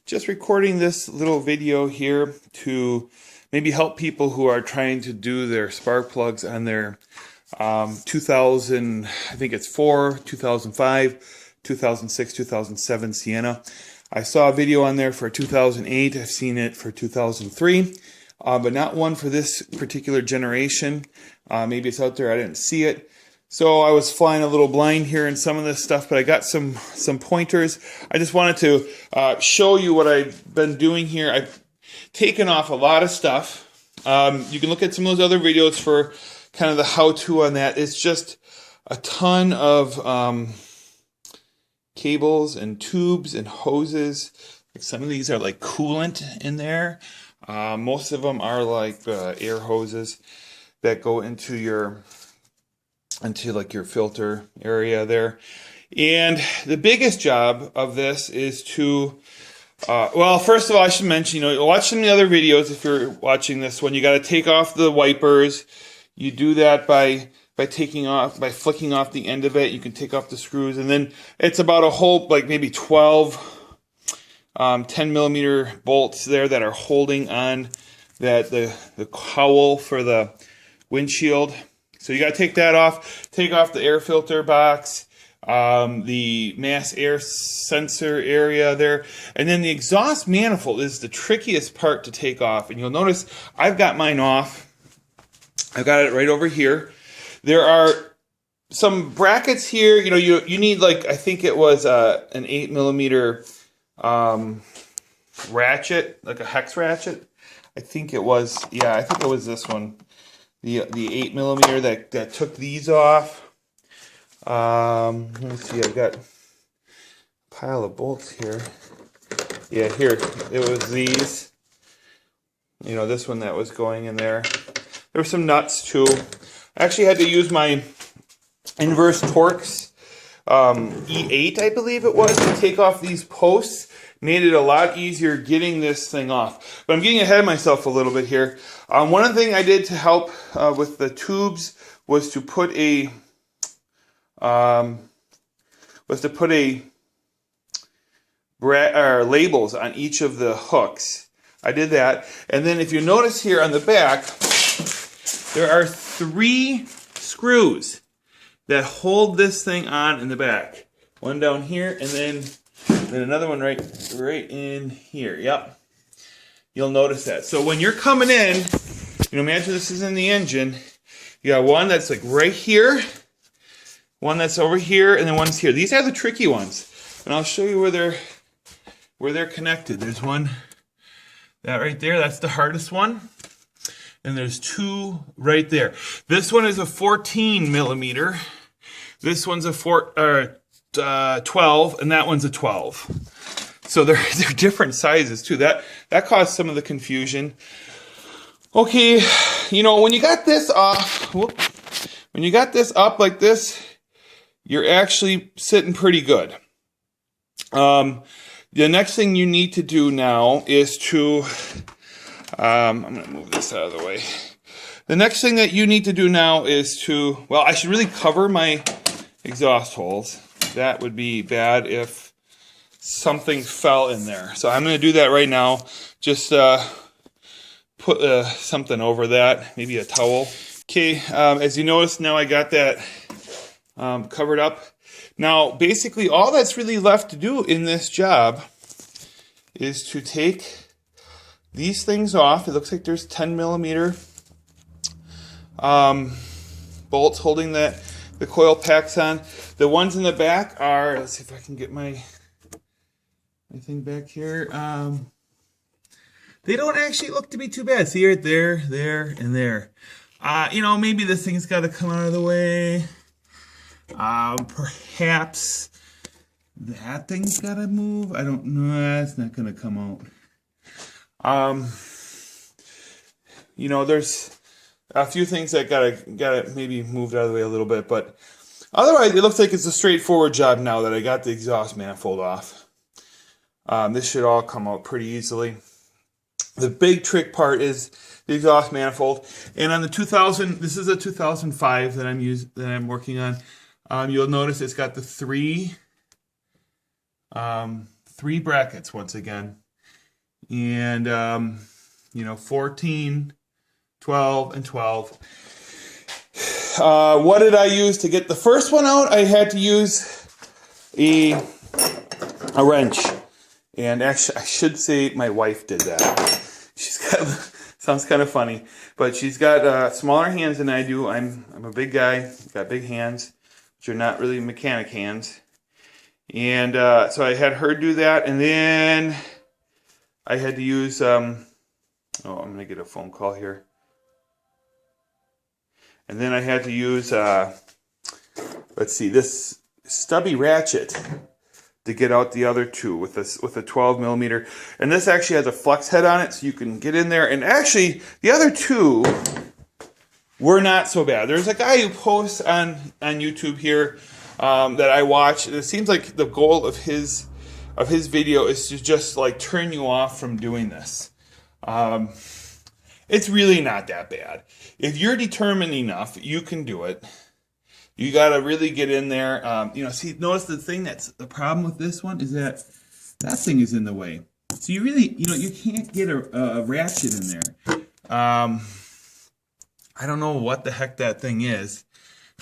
Just recording this little video here to maybe help people who are trying to do their spark plugs on their 2000, I think it's 4, 2005, 2006, 2007 Sienna. I saw a video on there for 2008. I've seen it for 2003, but not one for this particular generation. Maybe it's out there, I didn't see it. So I was flying a little blind here in some of this stuff, but I got some pointers. I just wanted to show you what I've been doing here. I've taken off a lot of stuff. You can look at some of those other videos for kind of the how-to on that. It's just a ton of cables and tubes and hoses. Like some of these are like coolant in there. Most of them are like air hoses that go into your like your filter area there. And the biggest job of this is to, well, first of all, I should mention, watch some of the other videos if you're watching this one. You got to take off the wipers. You do that by flicking off the end of it. You can take off the screws, and then it's about a whole, like maybe 12 10 millimeter bolts there that are holding on the cowl for the windshield. So you got to take that off, take off the air filter box, the mass air sensor area there, and then the exhaust manifold is the trickiest part to take off. And you'll notice I've got mine off. I've got it right over here. There are some brackets here. You need, like, I think it was an 8 millimeter ratchet, like a hex ratchet. I think it was, yeah, I think it was this one. The 8 millimeter that took these off. Let me see, I've got a pile of bolts here. Yeah, here, it was these. This one that was going in there. There were some nuts too. I actually had to use my inverse Torx E8, I believe it was, to take off these posts. Made it a lot easier getting this thing off. But I'm getting ahead of myself a little bit here. One other thing I did to help with the tubes was to put labels on each of the hooks. I did that. And then if you notice here on the back, there are 3 screws that hold this thing on in the back. One down here, and then another one right in here. Yep. You'll notice that. So when you're coming in, imagine this is in the engine. You got one that's like right here, one that's over here, and then one's here. These are the tricky ones. And I'll show you where they're connected. There's one, that right there, that's the hardest one. And there's 2 right there. This one is a 14 millimeter. This one's a 12, and that one's a 12. So they're different sizes too. That caused some of the confusion. Okay, when you got this off, when you got this up like this, you're actually sitting pretty good. The next thing you need to do now is to, I'm going to move this out of the way. The next thing that you need to do now is to, well, I should really cover my exhaust holes. That would be bad if something fell in there. So I'm going to do that right now. Just put something over that, maybe a towel. Okay, as you notice, now I got that covered up. Now, basically, all that's really left to do in this job is to take these things off. It looks like there's 10 millimeter bolts holding the coil packs on. The ones in the back are, let's see if I can get my thing back here. They don't actually look to be too bad. See right there, and there. Maybe this thing's got to come out of the way. Perhaps that thing's got to move. I don't know. That's not going to come out. There's a few things that gotta maybe moved out of the way a little bit, but otherwise it looks like it's a straightforward job now that I got the exhaust manifold off. This should all come out pretty easily. The big trick part is the exhaust manifold, and on the 2000, this is a 2005 that I'm working on. You'll notice it's got the three 3 brackets once again. And, 14, 12, and 12. What did I use to get the first one out? I had to use a wrench. And actually, I should say my wife did that. She's got, sounds kind of funny, but she's got smaller hands than I do. I'm a big guy, got big hands, which are not really mechanic hands. And so I had her do that, and then I had to use, I'm going to get a phone call here. And then I had to use, let's see, this stubby ratchet to get out the other two with a 12 millimeter. And this actually has a flex head on it, so you can get in there. And actually, the other two were not so bad. There's a guy who posts on YouTube here that I watch. It seems like the goal of his video is to just like turn you off from doing this. It's really not that bad. If you're determined enough, you can do it. You got to really get in there. See, notice the thing that's the problem with this one is that thing is in the way. So you really, you can't get a ratchet in there. I don't know what the heck that thing is,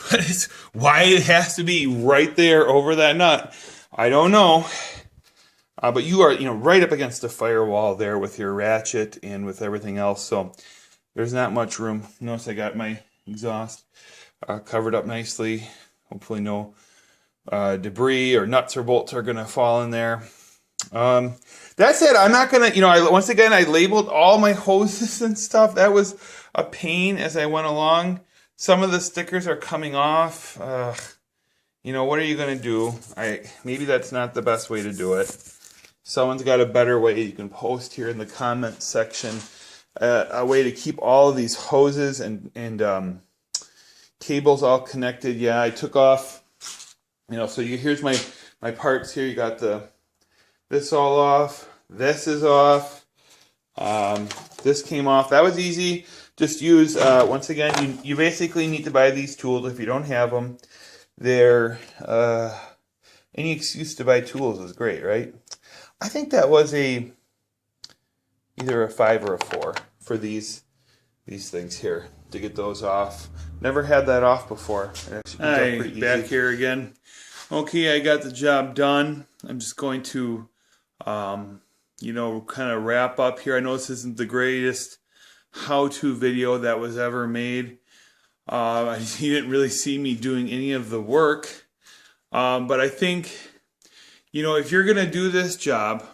but it's why it has to be right there over that nut. I don't know. But you are, right up against the firewall there with your ratchet and with everything else. So there's not much room. Notice I got my exhaust covered up nicely. Hopefully no debris or nuts or bolts are going to fall in there. That's it. I'm not going to, once again, I labeled all my hoses and stuff. That was a pain as I went along. Some of the stickers are coming off. What are you going to do? Maybe that's not the best way to do it. Someone's got a better way. You can post here in the comment section a way to keep all of these hoses and cables all connected. Yeah, I took off, so here's my parts here. You got this all off. This is off. This came off. That was easy. Just use, once again, you basically need to buy these tools if you don't have them. They're, any excuse to buy tools is great, right? I think that was either a 5 or a 4 for these things here to get those off. Never had that off before. It actually comes out pretty easy. Back here again. Okay, I got the job done. I'm just going to, kind of wrap up here. I know this isn't the greatest how-to video that was ever made. You didn't really see me doing any of the work. But I think, if you're going to do this job,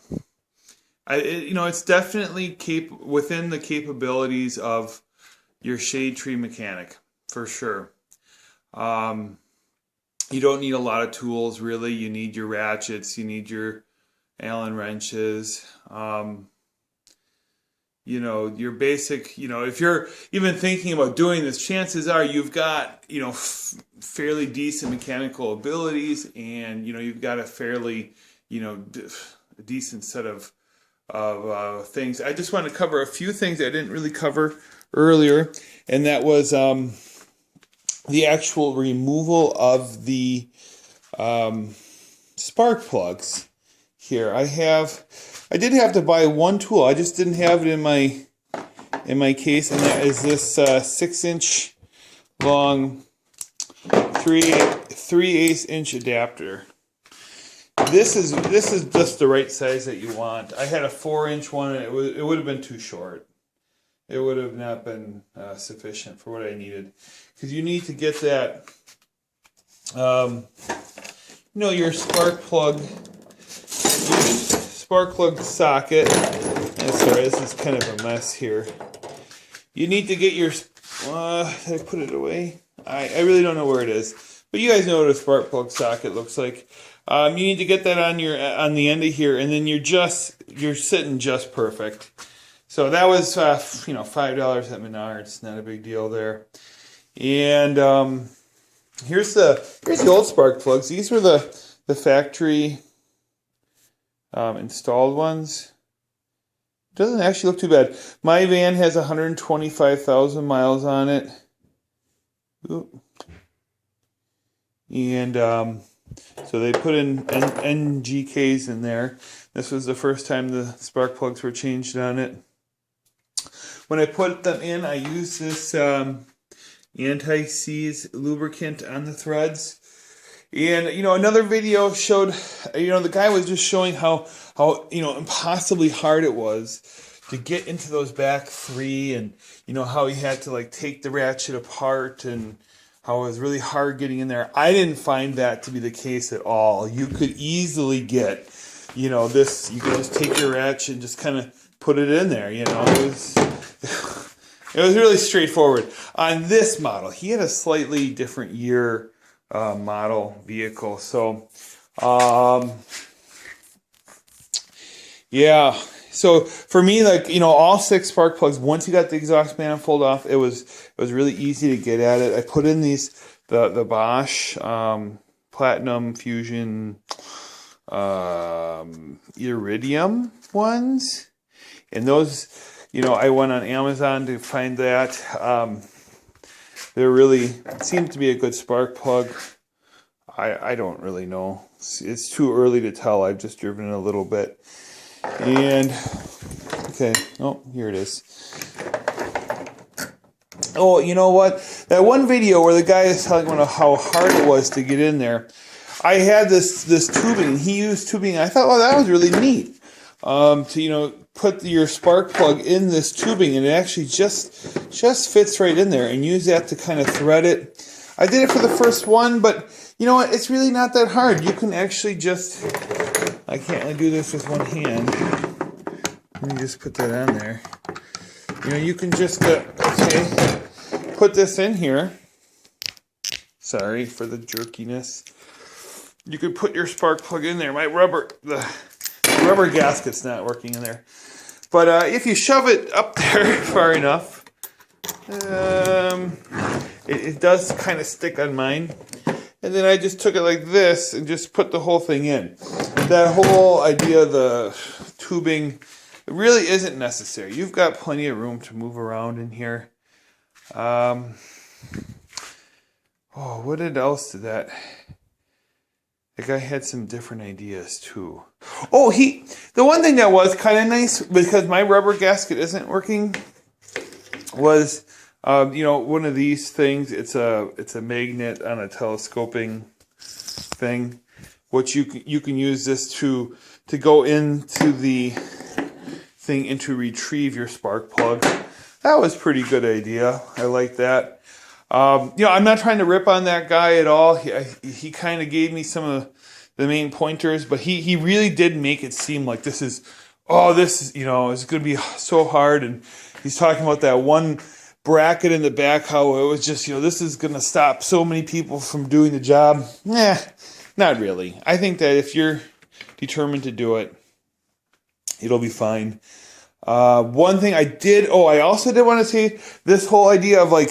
it's definitely within the capabilities of your shade tree mechanic, for sure. You don't need a lot of tools, really. You need your ratchets, you need your Allen wrenches, your basic, if you're even thinking about doing this, chances are you've got, fairly decent mechanical abilities, and, you've got a fairly, decent set of things. I just want to cover a few things I didn't really cover earlier, and that was the actual removal of the spark plugs here. I did have to buy one tool. I just didn't have it in my case, and that is this 6-inch long 3/8 inch adapter. This is just the right size that you want. I had a 4-inch one, and it would have been too short. It would have not been sufficient for what I needed, because you need to get that, your spark plug socket. Sorry, this is kind of a mess here. You need to get your, did I put it away? I really don't know where it is, but you guys know what a spark plug socket looks like. You need to get that on the end of here, and then you're sitting just perfect. So that was $5 at Menards. Not a big deal there. And here's the old spark plugs. These were the factory installed ones. Doesn't actually look too bad. My van has 125,000 miles on it. Ooh. And so they put in NGKs in there. This was the first time the spark plugs were changed on it. When I put them in, I used this anti-seize lubricant on the threads. And, another video showed, the guy was just showing how impossibly hard it was to get into those back three, and, how he had to, like, take the ratchet apart, and how it was really hard getting in there. I didn't find that to be the case at all. You could easily get, this, you could just take your ratchet and just kind of put it in there, It was really straightforward. On this model, he had a slightly different year model vehicle. So, yeah. So for me, like, all 6 spark plugs, once you got the exhaust manifold off, it was really easy to get at it. I put in the Bosch Platinum Fusion Iridium ones, and those, I went on Amazon to find that. There really seemed to be a good spark plug. I don't really know. It's too early to tell. I've just driven it a little bit. And, okay. Oh, here it is. Oh, you know what? That one video where the guy is telling me how hard it was to get in there. I had this tubing. He used tubing. I thought, oh, that was really neat. To, put your spark plug in this tubing, and it actually just fits right in there, and use that to kind of thread it. I did it for the first one, but you know what? It's really not that hard. You can actually just, I can't really do this with one hand. Let me just put that on there. You can just, put this in here. Sorry for the jerkiness. You could put your spark plug in there. The rubber gasket's not working in there. But if you shove it up there far enough, it does kind of stick on mine. And then I just took it like this and just put the whole thing in. That whole idea of the tubing really isn't necessary. You've got plenty of room to move around in here. What else did that... The guy had some different ideas too. Oh, the one thing that was kind of nice, because my rubber gasket isn't working, was, one of these things. It's a magnet on a telescoping thing, which you can use this to go into the thing and to retrieve your spark plug. That was a pretty good idea. I like that. I'm not trying to rip on that guy at all. He kind of gave me some of the main pointers, but he really did make it seem like this is it's going to be so hard. And he's talking about that one bracket in the back, how it was just, this is going to stop so many people from doing the job. Nah, not really. I think that if you're determined to do it, it'll be fine. One thing I also did want to say, this whole idea of like,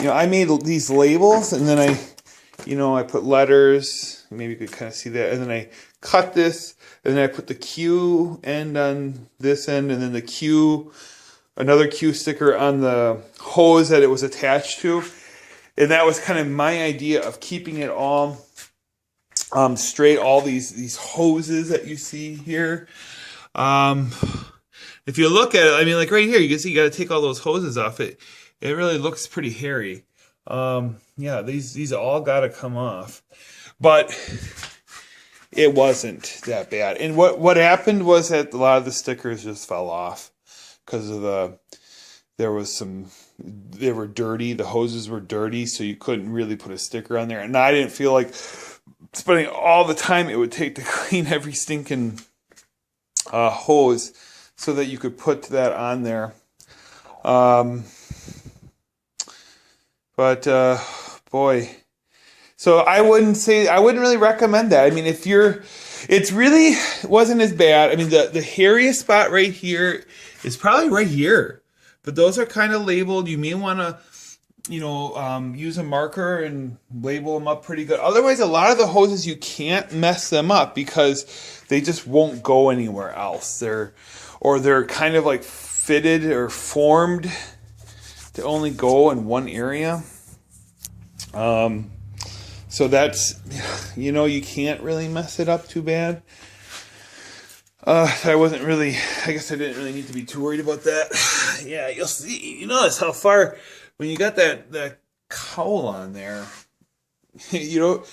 I made these labels, and then I put letters. Maybe you could kind of see that. And then I cut this, and then I put the Q end on this end, and then another Q sticker on the hose that it was attached to. And that was kind of my idea of keeping it all straight. All these hoses that you see here. If you look at it, like right here, you can see you got to take all those hoses off it. It really looks pretty hairy. These all got to come off. But it wasn't that bad. And what happened was that a lot of the stickers just fell off because of they were dirty. The hoses were dirty, so you couldn't really put a sticker on there. And I didn't feel like spending all the time it would take to clean every stinking hose so that you could put that on there. Boy. So I wouldn't really recommend that. It really wasn't as bad. The hairiest spot right here is probably right here. But those are kind of labeled. You may want to, use a marker and label them up pretty good. Otherwise, a lot of the hoses, you can't mess them up because they just won't go anywhere else. They're kind of like fitted or formed to only go in one area. So that's, you can't really mess it up too bad. I wasn't really, I guess I didn't really need to be too worried about that. Yeah, you'll see, you notice how far, when you got that cowl on there, you know,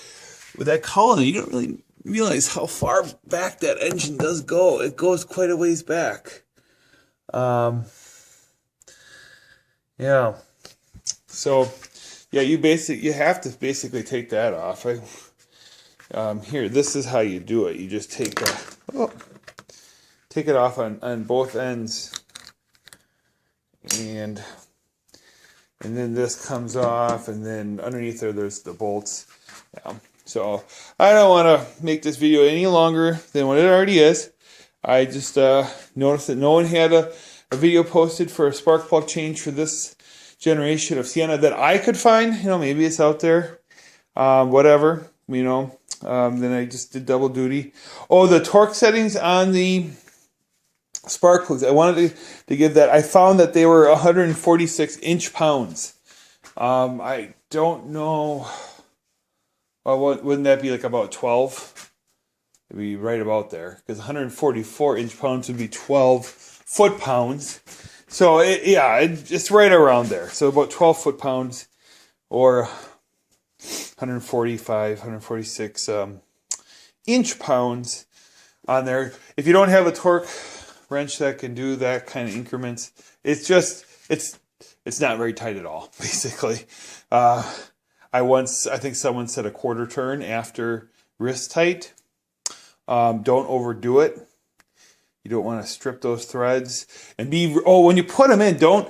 with that cowl on, you don't really realize how far back that engine does go. It goes quite a ways back. Yeah. So, yeah, you have to basically take that off. Here, this is how you do it. You just take it off on both ends, and then this comes off, and then underneath there's the bolts. Yeah. So I don't want to make this video any longer than what it already is. I just noticed that no one had a video posted for a spark plug change for this generation of Sienna that I could find. You know, maybe it's out there. Whatever, you know. Then I just did double duty. Oh, the torque settings on the spark plugs. I wanted to give that. I found that they were 146 inch-pounds. I don't know. Well, wouldn't that be like about 12? It'd be right about there, because 144 inch-pounds would be 12 foot-pounds. So it's right around there. So about 12 foot-pounds, or 145, 146 inch-pounds on there. If you don't have a torque wrench that can do that kind of increments, it's not very tight at all, basically. I think someone said a quarter turn after wrist tight. Don't overdo it. You don't want to strip those threads, and when you put them in, don't,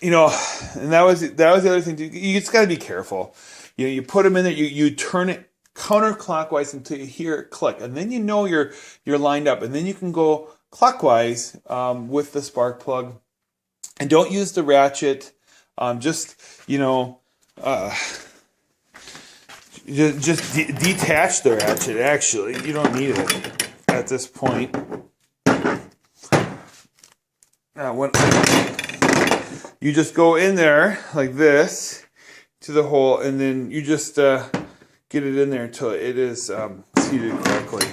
you know, and that was the other thing. You just got to be careful. You know, you put them in there, you turn it counterclockwise until you hear it click, and then you know you're lined up, and then you can go clockwise with the spark plug, and don't use the ratchet. Just, you know, just detach the ratchet. Actually, you don't need it at this point. When you just go in there like this to the hole, and then you just get it in there until it is seated correctly.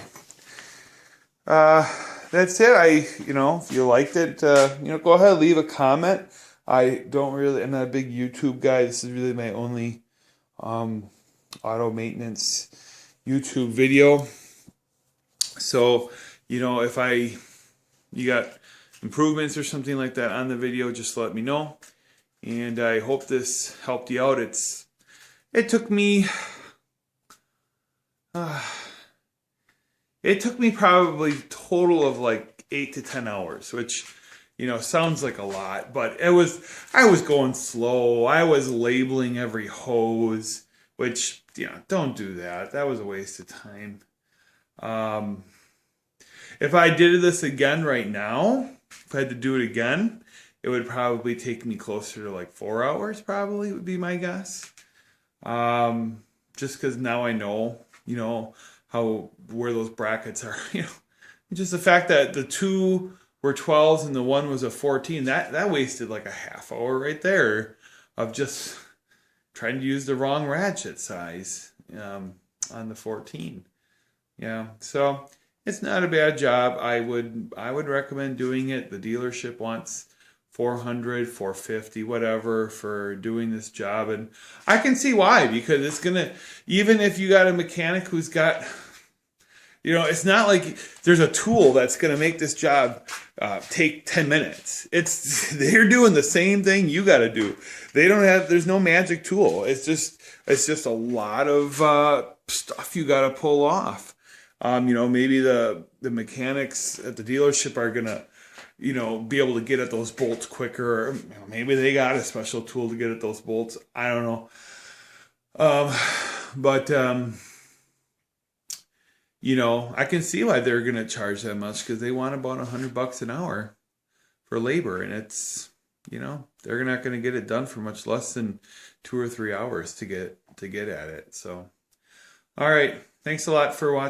That's it. You know, if you liked it, you know, go ahead, leave a comment. I'm not a big YouTube guy. This is really my only auto maintenance YouTube video. So, you know, if you got improvements or something like that on the video, just let me know. And I hope this helped you out. It took me probably total of like 8 to 10 hours, which, you know, sounds like a lot, but I was going slow. I was labeling every hose, which, you know, don't do that. That was a waste of time. If I did this again right now, if I had to do it again, it would probably take me closer to like 4 hours, probably would be my guess. Just because now I know, you know, where those brackets are, you know. Just the fact that the two were 12s and the one was a 14, that wasted like a half hour right there of just trying to use the wrong ratchet size on the 14. Yeah, so it's not a bad job. I would recommend doing it. The dealership wants $400, $450, whatever for doing this job, and I can see why, because it's gonna, even if you got a mechanic who's got, you know, it's not like there's a tool that's gonna make this job take 10 minutes. They're doing the same thing you got to do. There's no magic tool. It's just a lot of stuff you got to pull off. You know, maybe the mechanics at the dealership are gonna, you know, be able to get at those bolts quicker. Or, you know, maybe they got a special tool to get at those bolts. I don't know. But you know, I can see why they're gonna charge that much, because they want about $100 an hour for labor, and it's, you know, they're not gonna get it done for much less than 2 or 3 hours to get at it. So, all right, thanks a lot for watching.